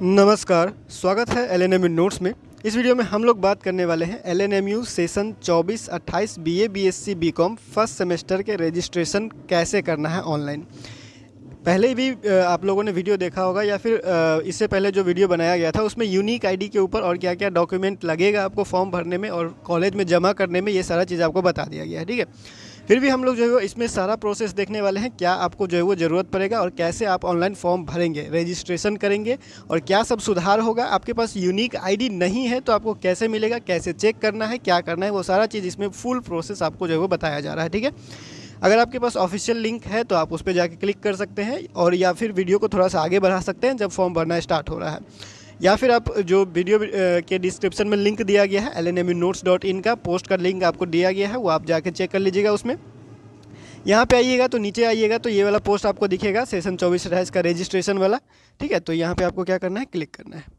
नमस्कार, स्वागत है एलएनएमयू नोट्स में। इस वीडियो में हम लोग बात करने वाले हैं LNMU session 24-28 BA BSc BCom first semester के रजिस्ट्रेशन कैसे करना है ऑनलाइन। पहले भी आप लोगों ने वीडियो देखा होगा या फिर इससे पहले जो वीडियो बनाया गया था उसमें यूनिक आईडी के ऊपर और क्या क्या डॉक्यूमेंट लगेगा आपको फॉर्म भरने में और कॉलेज में जमा करने में, ये सारा चीज़ आपको बता दिया गया है। ठीक है, फिर भी हम लोग जो है वो इसमें सारा प्रोसेस देखने वाले हैं, क्या आपको जो है वो ज़रूरत पड़ेगा और कैसे आप ऑनलाइन फॉर्म भरेंगे, रजिस्ट्रेशन करेंगे और क्या सब सुधार होगा। आपके पास यूनिक आईडी नहीं है तो आपको कैसे मिलेगा, कैसे चेक करना है, क्या करना है, वो सारा चीज़ इसमें फुल प्रोसेस आपको जो है वो बताया जा रहा है। ठीक है, अगर आपके पास ऑफिशियल लिंक है तो आप उस पर जाके क्लिक कर सकते हैं और या फिर वीडियो को थोड़ा सा आगे बढ़ा सकते हैं जब फॉर्म भरना स्टार्ट हो रहा है, या फिर आप जो वीडियो के डिस्क्रिप्शन में लिंक दिया गया है lnmunotes.in का पोस्ट का लिंक आपको दिया गया है, वो आप जाके चेक कर लीजिएगा। उसमें यहाँ पे आइएगा तो नीचे आइएगा तो ये वाला पोस्ट आपको दिखेगा सेशन 24-28 का रजिस्ट्रेशन वाला। ठीक है, तो यहाँ पे आपको क्या करना है, क्लिक करना है।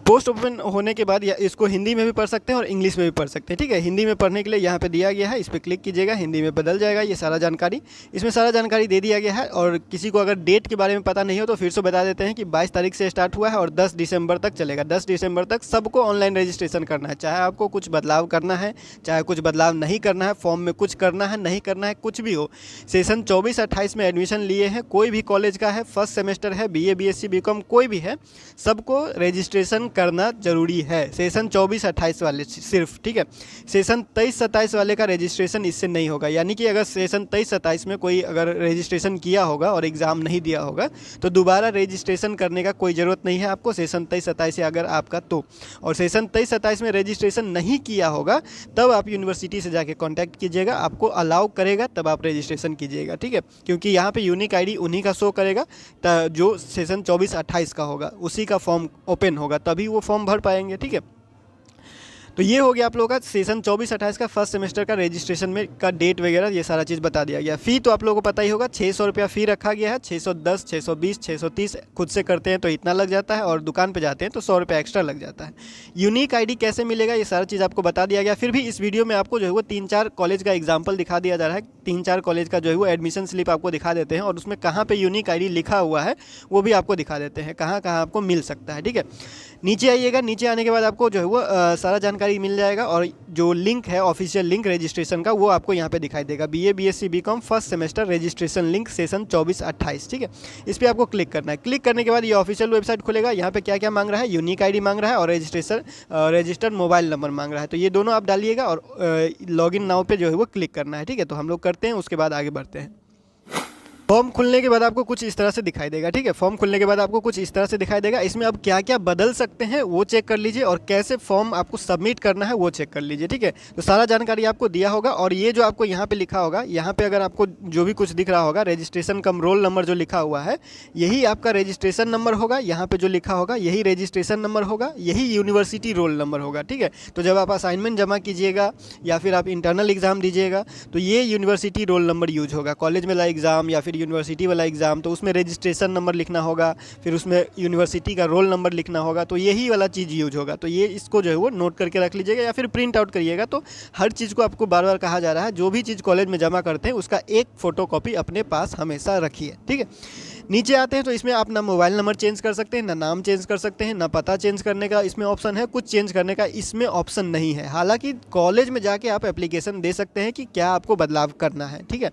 पोस्ट ओपन होने के बाद या इसको हिंदी में भी पढ़ सकते हैं और इंग्लिश में भी पढ़ सकते हैं। ठीक है, हिंदी में पढ़ने के लिए यहाँ पे दिया गया है, इस पर क्लिक कीजिएगा, हिंदी में बदल जाएगा ये सारा जानकारी। इसमें सारा जानकारी दे दिया गया है और किसी को अगर डेट के बारे में पता नहीं हो तो फिर से बता देते हैं कि 22 तारीख से स्टार्ट हुआ है और 10 दिसंबर तक चलेगा। 10 दिसंबर तक सबको ऑनलाइन रजिस्ट्रेशन करना है, चाहे आपको कुछ बदलाव करना है, चाहे कुछ बदलाव नहीं करना है, फॉर्म में कुछ करना है नहीं करना है, कुछ भी हो। सेशन 24-28 में एडमिशन लिए हैं, कोई भी कॉलेज का है, फर्स्ट सेमेस्टर है, बीए बीएससी बीकॉम कोई भी है, सबको रजिस्ट्रेशन करना जरूरी है। सेशन 24-28 वाले सिर्फ। ठीक है, सेशन 23-27 वाले का रजिस्ट्रेशन इससे नहीं होगा, यानी कि अगर सेशन 23-27 में कोई अगर रजिस्ट्रेशन किया होगा और एग्ज़ाम नहीं दिया होगा तो दोबारा रजिस्ट्रेशन करने का कोई ज़रूरत नहीं है आपको, सेशन 23-27 से अगर आपका तो। और सेशन 23-27 में रजिस्ट्रेशन नहीं किया होगा तब आप यूनिवर्सिटी से जाके कॉन्टैक्ट कीजिएगा, आपको अलाउ करेगा तब आप रजिस्ट्रेशन कीजिएगा। ठीक है, क्योंकि यहाँ पर यूनिक आई डी उन्हीं का शो करेगा जो सेशन 24-28 का होगा, उसी का फॉर्म ओपन होगा तभी वो फॉर्म भर पाएंगे। ठीक है, तो ये हो गया आप लोगों का सेशन 24-28 का फर्स्ट सेमेस्टर का रजिस्ट्रेशन में का डेट वगैरह, ये सारा चीज़ बता दिया गया। फ़ी तो आप लोगों को पता ही होगा, 600 रुपया फ़ी रखा गया है। 610, 620, 630 खुद से करते हैं तो इतना लग जाता है और दुकान पे जाते हैं तो 100 रुपया एक्स्ट्रा लग जाता है। यूनिक आईडी कैसे मिलेगा ये सारा चीज़ आपको बता दिया गया। फिर भी इस वीडियो में आपको जो है वो 3-4 कॉलेज का एग्जाम्पल दिखा दिया जा रहा है, 3-4 कॉलेज का जो है वो एडमिशन स्लिप आपको दिखा देते हैं और उसमें कहाँ पर यूनिक आई डी लिखा हुआ है वो भी आपको दिखा देते हैं, कहाँ कहाँ आपको मिल सकता है। ठीक है, नीचे आइएगा, नीचे आने के बाद आपको जो है वो सारा जानकारी मिल जाएगा और जो लिंक है ऑफिशियल लिंक रजिस्ट्रेशन का वो आपको यहाँ पे दिखाई देगा, BA BSc BCom first semester registration link session 24-28। ठीक है, इस पर आपको क्लिक करना है। क्लिक करने के बाद ये ऑफिशियल वेबसाइट खुलेगा। यहाँ पे क्या क्या मांग रहा है, यूनिक आईडी मांग रहा है और रजिस्टर्ड मोबाइल नंबर मांग रहा है, तो ये दोनों आप डालिएगा और लॉगिन नाउ पे जो है वो क्लिक करना है। ठीक है, तो हम लोग करते हैं, उसके बाद आगे बढ़ते हैं। फॉर्म खुलने के बाद आपको कुछ इस तरह से दिखाई देगा। ठीक है, फॉर्म खुलने के बाद आपको कुछ इस तरह से दिखाई देगा। इसमें अब क्या क्या बदल सकते हैं वो चेक कर लीजिए और कैसे फॉर्म आपको सबमिट करना है वो चेक कर लीजिए। ठीक है, तो सारा जानकारी आपको दिया होगा और ये जो आपको यहाँ पे लिखा होगा, यहाँ पे अगर आपको जो भी कुछ दिख रहा होगा रजिस्ट्रेशन कम रोल नंबर जो लिखा हुआ है यही आपका रजिस्ट्रेशन नंबर होगा। यहाँ पे जो लिखा होगा यही रजिस्ट्रेशन नंबर होगा, यही यूनिवर्सिटी रोल नंबर होगा। ठीक है, तो जब आप असाइनमेंट जमा कीजिएगा या फिर आप इंटरनल एग्जाम दीजिएगा तो ये यूनिवर्सिटी रोल नंबर यूज होगा। कॉलेज वाला एग्जाम या फिर यूनिवर्सिटी वाला एग्जाम तो उसमें रजिस्ट्रेशन नंबर लिखना होगा, फिर उसमें यूनिवर्सिटी का रोल नंबर लिखना होगा, तो यही वाला चीज़ यूज होगा। तो ये इसको जो है वो नोट करके रख लीजिएगा या फिर प्रिंट आउट करिएगा। तो हर चीज़ को आपको बार बार कहा जा रहा है, जो भी चीज़ कॉलेज में जमा करते हैं उसका एक फ़ोटोकॉपी अपने पास हमेशा रखिए। ठीक है, नीचे आते हैं तो इसमें आप ना मोबाइल नंबर चेंज कर सकते हैं, ना नाम चेंज कर सकते हैं, ना पता चेंज करने का इसमें ऑप्शन है, कुछ चेंज करने का इसमें ऑप्शन नहीं है। हालांकि कॉलेज में जाके आप एप्लीकेशन दे सकते हैं कि क्या आपको बदलाव करना है। ठीक है,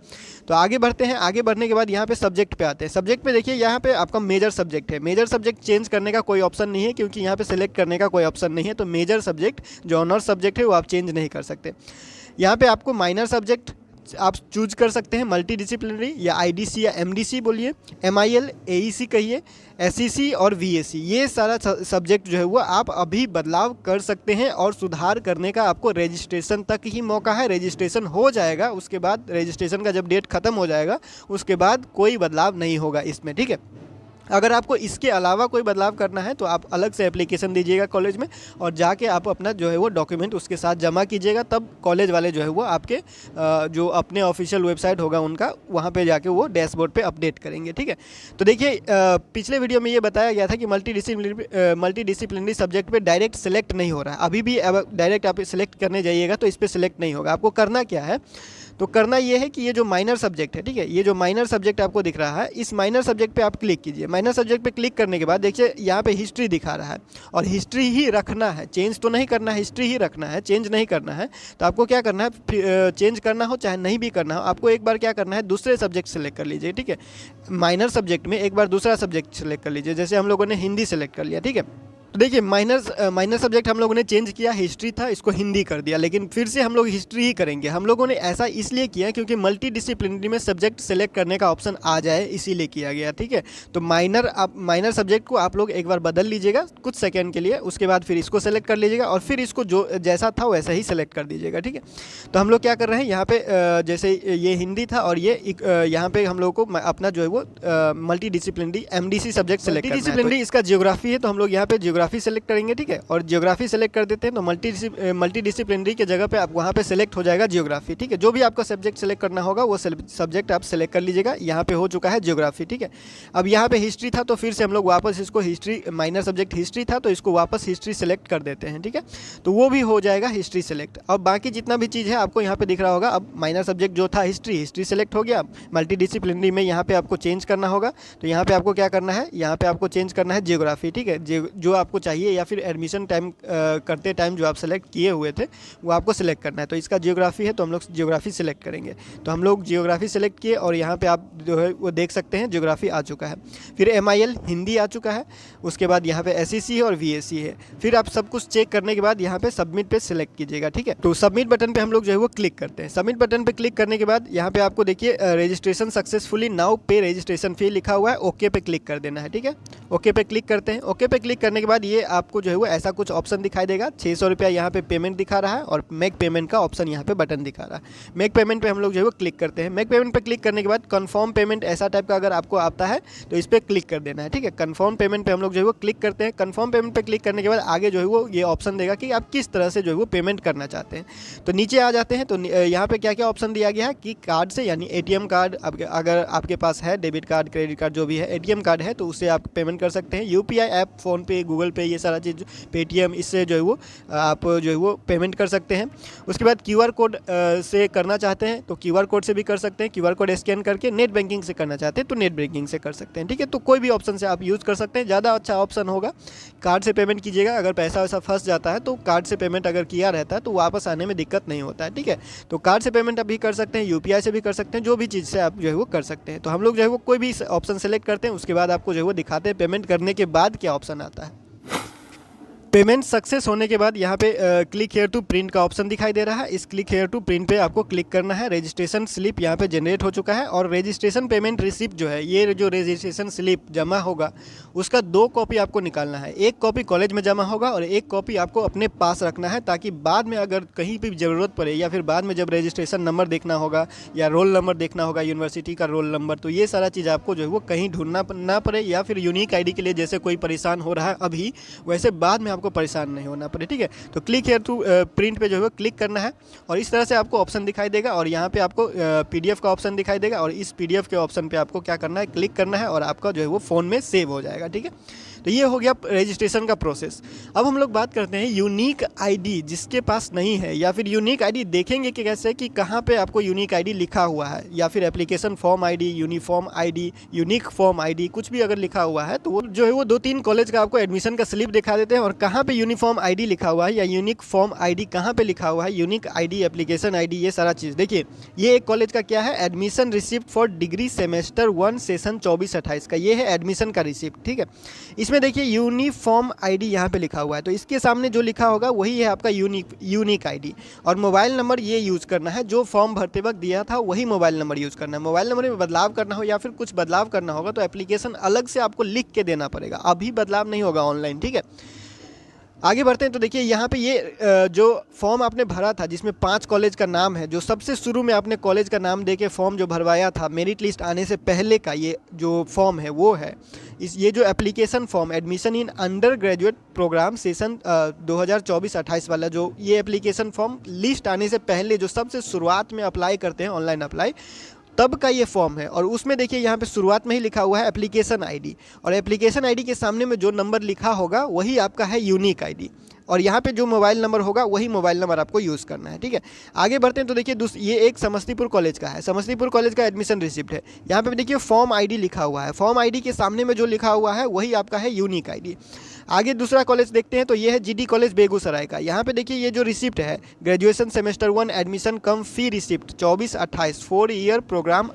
तो आगे बढ़ते हैं। आगे बढ़ने के बाद यहाँ पे सब्जेक्ट पे आते हैं। सब्जेक्ट पे देखिए, यहाँ पे आपका मेजर सब्जेक्ट है। मेजर सब्जेक्ट चेंज करने का कोई ऑप्शन नहीं है क्योंकि यहाँ पे सिलेक्ट करने का कोई ऑप्शन नहीं है, तो मेजर सब्जेक्ट जो ऑनर्स सब्जेक्ट है वो आप चेंज नहीं कर सकते। यहाँ पे आपको माइनर सब्जेक्ट आप चूज कर सकते हैं, मल्टी डिसिप्लिनरी या आईडीसी या एमडीसी बोलिए, एमआईएल, एईसी कहिए, एसईसी और वीएसी, ये सारा सब्जेक्ट जो है वो आप अभी बदलाव कर सकते हैं और सुधार करने का आपको रजिस्ट्रेशन तक ही मौका है। रजिस्ट्रेशन हो जाएगा, उसके बाद रजिस्ट्रेशन का जब डेट ख़त्म हो जाएगा उसके बाद कोई बदलाव नहीं होगा इसमें। ठीक है, अगर आपको इसके अलावा कोई बदलाव करना है तो आप अलग से एप्लीकेशन दीजिएगा कॉलेज में और जाके आप अपना जो है वो डॉक्यूमेंट उसके साथ जमा कीजिएगा, तब कॉलेज वाले जो है वो आपके जो अपने ऑफिशियल वेबसाइट होगा उनका, वहाँ पे जाके वो डैशबोर्ड पे अपडेट करेंगे। ठीक है, तो देखिए पिछले वीडियो में ये बताया गया था कि मल्टी डिसिप्लिनरी सब्जेक्ट पे डायरेक्ट सेलेक्ट नहीं हो रहा है। अभी भी डायरेक्ट आप सेलेक्ट करने जाइएगा तो इस पर सेलेक्ट नहीं होगा। आपको करना क्या है, तो करना ये है कि ये जो माइनर सब्जेक्ट है, ठीक है, ये जो माइनर सब्जेक्ट आपको दिख रहा है, इस माइनर सब्जेक्ट पे आप क्लिक कीजिए। माइनर सब्जेक्ट पे क्लिक करने के बाद देखिए यहाँ पे हिस्ट्री दिखा रहा है, और हिस्ट्री ही रखना है, चेंज तो नहीं करना है, हिस्ट्री ही रखना है, चेंज नहीं करना है। तो आपको क्या करना है, चेंज करना हो चाहे नहीं भी करना हो, आपको एक बार क्या करना है, दूसरे सब्जेक्ट सेलेक्ट कर लीजिए, ठीक है। माइनर सब्जेक्ट में एक बार दूसरा सब्जेक्ट सेलेक्ट कर लीजिए, जैसे हम लोगों ने हिंदी सेलेक्ट कर लिया, ठीक है। तो देखिए माइनर सब्जेक्ट हम लोगों ने चेंज किया, हिस्ट्री था, इसको हिंदी कर दिया, लेकिन फिर से हम लोग हिस्ट्री ही करेंगे। हम लोगों ने ऐसा इसलिए किया क्योंकि मल्टी डिसिप्लिनरी में सब्जेक्ट सेलेक्ट करने का ऑप्शन आ जाए, इसीलिए किया गया, ठीक है। तो माइनर सब्जेक्ट को आप लोग एक बार बदल लीजिएगा कुछ सेकेंड के लिए, उसके बाद फिर इसको सेलेक्ट कर लीजिएगा और फिर इसको जो जैसा था वैसा ही सेलेक्ट कर दीजिएगा, ठीक है। तो हम लोग क्या कर रहे हैं यहाँ पे, जैसे ये हिंदी था और ये यहाँ पे हम लोग को अपना जो है वो multi disciplinary MDC subject select करना है। डिसिप्लिनरी इसका जियोग्राफी है, तो हम लोग यहाँ पे जियोग्राफी सेलेक्ट करेंगे, ठीक है। और जियोग्राफी सेलेक्ट कर देते हैं तो मल्टी डिसिप्लिनरी के जगह पे आप वहाँ पे सेलेक्ट हो जाएगा जियोग्राफी, ठीक है। जो भी आपका सब्जेक्ट सेलेक्ट करना होगा वो सब्जेक्ट आप सेलेक्ट कर लीजिएगा। यहाँ पे हो चुका है जियोग्राफी, ठीक है। अब यहाँ पे हिस्ट्री था तो फिर से हम लोग वापस इसको हिस्ट्री, माइनर सब्जेक्ट हिस्ट्री था तो इसको वापस हिस्ट्री सेलेक्ट कर देते हैं, ठीक है। तो वो भी हो जाएगा हिस्ट्री सेलेक्ट। अब बाकी जितना भी चीज़ है आपको यहाँ पे दिख रहा होगा। अब माइनर सब्जेक्ट जो था हिस्ट्री सेलेक्ट हो गया। मल्टी डिसिप्लिनरी में यहाँ पे आपको चेंज करना होगा, तो यहाँ पे आपको क्या करना है, यहाँ पे आपको चेंज करना है जियोग्राफी, ठीक है। जो आपको चाहिए या फिर एडमिशन टाइम करते टाइम जो आप सेलेक्ट किए हुए थे वो आपको सेलेक्ट करना है। तो इसका जियोग्राफी है तो हम लोग जियोग्राफी सेलेक्ट करेंगे। तो हम लोग जियोग्राफी सेलेक्ट किए और यहाँ पे आप जो है वो देख सकते हैं जियोग्राफी आ चुका है। फिर MIL हिंदी आ चुका है। उसके बाद यहाँ पे SEC है और VSC है। फिर आप सब कुछ चेक करने के बाद यहाँ पे सबमिट पे सिलेक्ट कीजिएगा, ठीक है। तो सबमिट बटन पे हम लोग जो है वो क्लिक करते हैं। सबमिट बटन पे क्लिक करने के बाद यहाँ पे आपको देखिए रजिस्ट्रेशन सक्सेसफुली, नाउ पे रजिस्ट्रेशन फी लिखा हुआ है, ओके पे क्लिक कर देना है, ठीक है। ओके पे क्लिक करते हैं। ओके पे क्लिक करने के बाद ये आपको जो है वो ऐसा कुछ ऑप्शन दिखाई देगा। 600 रुपया यहाँ पे पेमेंट दिखा रहा है और मेक पेमेंट का ऑप्शन यहाँ पे बटन दिखा रहा है। मेक पेमेंट पे हम लोग जो है वो क्लिक करते हैं। मेक पेमेंट पे क्लिक करने के बाद कन्फर्म पेमेंट ऐसा टाइप का अगर आपको आता है तो इस पर क्लिक कर देना है, ठीक है। कन्फर्म पेमेंट पे हम लोग जो है वो क्लिक करते हैं। कन्फर्म पेमेंट पे क्लिक करने के बाद आगे जो है वो ये ऑप्शन देगा कि आप किस तरह से जो है वो पेमेंट करना चाहते हैं। तो नीचे आ जाते हैं तो यहाँ पे क्या क्या ऑप्शन दिया गया है कि कार्ड से, यानी ATM कार्ड अगर आपके पास है, डेबिट कार्ड, क्रेडिट कार्ड जो भी है, ATM कार्ड है तो उससे आप पेमेंट कर सकते हैं। UPI ऐप, फ़ोनपे, गूगल पे, ये सारा चीज़, पेटीएम, इससे जो है वो आप जो है वो पेमेंट कर सकते हैं। उसके बाद QR कोड से करना चाहते हैं तो QR कोड से भी कर सकते हैं। QR कोड स्कैन करके नेट बैंकिंग से करना चाहते हैं तो नेट बैंकिंग से कर सकते हैं, ठीक है। तो कोई भी ऑप्शन से आप यूज़ कर सकते हैं। ज़्यादा अच्छा ऑप्शन होगा कार्ड से पेमेंट कीजिएगा। अगर पैसा वैसा फंस जाता है तो कार्ड से पेमेंट अगर किया रहता है तो वापस आने में दिक्कत नहीं होता है, ठीक है। तो कार्ड से पेमेंट आप भी कर सकते हैं, UPI से भी कर सकते हैं, जो भी चीज़ से आप जो है वो कर सकते हैं। तो हम लोग जो है वो कोई भी ऑप्शन सेलेक्ट करते हैं, उसके बाद आपको जो है वो दिखाते हैं पेमेंट करने के बाद क्या ऑप्शन आता है। पेमेंट सक्सेस होने के बाद यहाँ पे क्लिक हेयर टू प्रिंट का ऑप्शन दिखाई दे रहा है। इस क्लिक हेयर टू प्रिंट पे आपको क्लिक करना है। रजिस्ट्रेशन स्लिप यहाँ पे जनरेट हो चुका है और रजिस्ट्रेशन पेमेंट रिसिप्ट जो है, ये जो रजिस्ट्रेशन स्लिप जमा होगा उसका 2 कॉपी आपको निकालना है। 1 कॉपी कॉलेज में जमा होगा और 1 कॉपी आपको अपने पास रखना है, ताकि बाद में अगर कहीं भी ज़रूरत पड़े या फिर बाद में जब रजिस्ट्रेशन नंबर देखना होगा या रोल नंबर देखना होगा, यूनिवर्सिटी का रोल नंबर, तो ये सारा चीज़ आपको जो है वो कहीं ढूंढना ना पड़े, या फिर यूनिक ID के लिए जैसे कोई परेशान हो रहा है अभी, वैसे बाद में आपको परेशान नहीं होना पड़े, ठीक है। तो क्लिक हेयर टू प्रिंट पे जो है वो क्लिक करना है और इस तरह से आपको ऑप्शन दिखाई देगा और यहाँ पे आपको PDF का ऑप्शन दिखाई देगा और इस PDF के ऑप्शन पे आपको क्या करना है, क्लिक करना है और आपका जो है वो फ़ोन में सेव हो जाएगा, ठीक है। तो ये हो गया रजिस्ट्रेशन का प्रोसेस। अब हम लोग बात करते हैं यूनिक ID जिसके पास नहीं है, या फिर यूनिक ID देखेंगे कि कैसे, कि कहाँ पे आपको यूनिक ID लिखा हुआ है, या फिर application form ID, uniform ID, unique form ID, कुछ भी अगर लिखा हुआ है तो वो जो है वो 2-3 कॉलेज का आपको एडमिशन का स्लिप दिखा देते हैं और कहाँ पे यूनिफॉर्म ID लिखा हुआ है या यूनिक फॉर्म ID कहाँ पे लिखा हुआ है, यूनिक ID, एप्लीकेशन ID, ये सारा चीज़। देखिए ये एक कॉलेज का क्या है, admission receipt for degree semester 1 session 24-28 का, ये है एडमिशन का रिसिप्ट, ठीक है। इसमें देखिए यूनिफॉर्म ID यहाँ पे लिखा हुआ है, तो इसके सामने जो लिखा होगा वही है आपका यूनिक ID। और मोबाइल नंबर ये यूज़ करना है, जो फॉर्म भरते वक्त दिया था वही मोबाइल नंबर यूज़ करना है। मोबाइल नंबर में बदलाव करना हो या फिर कुछ बदलाव करना होगा तो एप्लीकेशन अलग से आपको लिख के देना पड़ेगा, अभी बदलाव नहीं होगा ऑनलाइन, ठीक है। आगे बढ़ते हैं तो देखिए यहाँ पे ये जो फॉर्म आपने भरा था जिसमें 5 कॉलेज का नाम है, जो सबसे शुरू में आपने कॉलेज का नाम देके फॉर्म जो भरवाया था मेरिट लिस्ट आने से पहले का, ये जो फॉर्म है वो है ये जो application form admission in undergraduate programme session 2024-28 वाला, जो ये एप्लीकेशन फॉर्म लिस्ट आने से पहले जो सबसे शुरुआत में अप्लाई करते हैं ऑनलाइन अप्लाई, तब का ये फॉर्म है। और उसमें देखिए यहाँ पे शुरुआत में ही लिखा हुआ है एप्लीकेशन ID, और एप्लीकेशन ID के सामने में जो नंबर लिखा होगा वही आपका है यूनिक ID। और यहाँ पे जो मोबाइल नंबर होगा वही मोबाइल नंबर आपको यूज़ करना है, ठीक है। आगे बढ़ते हैं तो देखिए ये एक समस्तीपुर कॉलेज का है, समस्तीपुर कॉलेज का एडमिशन रिसिप्ट है। यहाँ पे देखिए फॉर्म आईडी लिखा हुआ है, फॉर्म आईडी के सामने में जो लिखा हुआ है वही आपका है यूनिक आईडी। आगे दूसरा कॉलेज देखते हैं तो ये है जीडी कॉलेज बेगूसराय का। यहाँ पे देखिए ये जो रिसिप्ट है, graduation semester 1 admission cum fee receipt 24-28 4 year program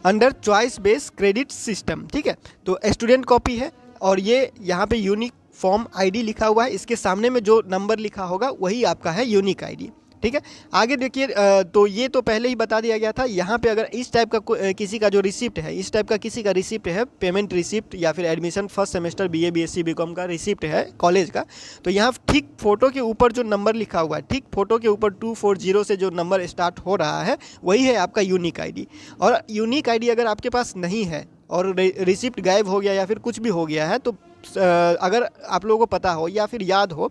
under choice base credit system, ठीक है। तो स्टूडेंट कॉपी है और ये यहाँ पे यूनिक फॉर्म आईडी लिखा हुआ है, इसके सामने में जो नंबर लिखा होगा वही आपका है यूनिक आईडी, ठीक है। आगे देखिए तो ये तो पहले ही बता दिया गया था। यहाँ पे अगर इस टाइप का किसी का जो रिसिप्ट है, इस टाइप का किसी का रिसिप्ट है, पेमेंट रिसिप्ट या फिर admission first semester BA BSc BCom का रिसिप्ट है कॉलेज का, तो यहाँ ठीक फोटो के ऊपर जो नंबर लिखा हुआ है, ठीक फोटो के ऊपर 240 से जो नंबर स्टार्ट हो रहा है वही है आपका यूनिक आईडी। और यूनिक आईडी अगर आपके पास नहीं है और रिसिप्ट गायब हो गया या फिर कुछ भी हो गया है, तो अगर आप लोगों को पता हो या फिर याद हो,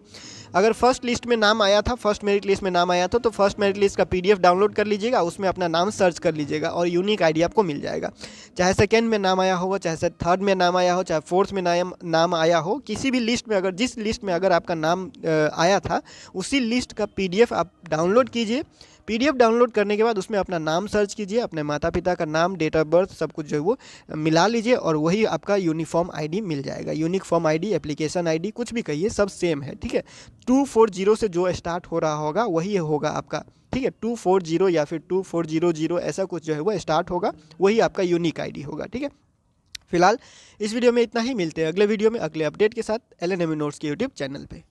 अगर फर्स्ट लिस्ट में नाम आया था, फर्स्ट मेरिट लिस्ट में नाम आया था, तो फर्स्ट मेरिट लिस्ट का पीडीएफ डाउनलोड कर लीजिएगा, उसमें अपना नाम सर्च कर लीजिएगा और यूनिक आईडी आपको मिल जाएगा। चाहे सेकंड में नाम आया होगा, चाहे थर्ड में नाम आया हो, चाहे फोर्थ में नाम आया हो, किसी भी लिस्ट में अगर जिस लिस्ट में अगर आपका नाम आया था उसी लिस्ट का पीडीएफ आप डाउनलोड कीजिए। पीडीएफ डाउनलोड करने के बाद उसमें अपना नाम सर्च कीजिए, अपने माता पिता का नाम, डेट ऑफ बर्थ, सब कुछ जो है वो मिला लीजिए और वही आपका यूनिफॉर्म आईडी मिल जाएगा। Unique form ID, application ID, कुछ भी कहिए, सब सेम है, ठीक है। 240 से जो स्टार्ट हो रहा होगा वही होगा आपका, ठीक है। 240 या फिर 2400 ऐसा कुछ जो है वो स्टार्ट होगा, वही आपका यूनिक आईडी होगा, ठीक है। फिलहाल इस वीडियो में इतना ही, मिलते हैं अगले वीडियो में अगले अपडेट के साथ LNMU नोट्स के यूट्यूब चैनल पे।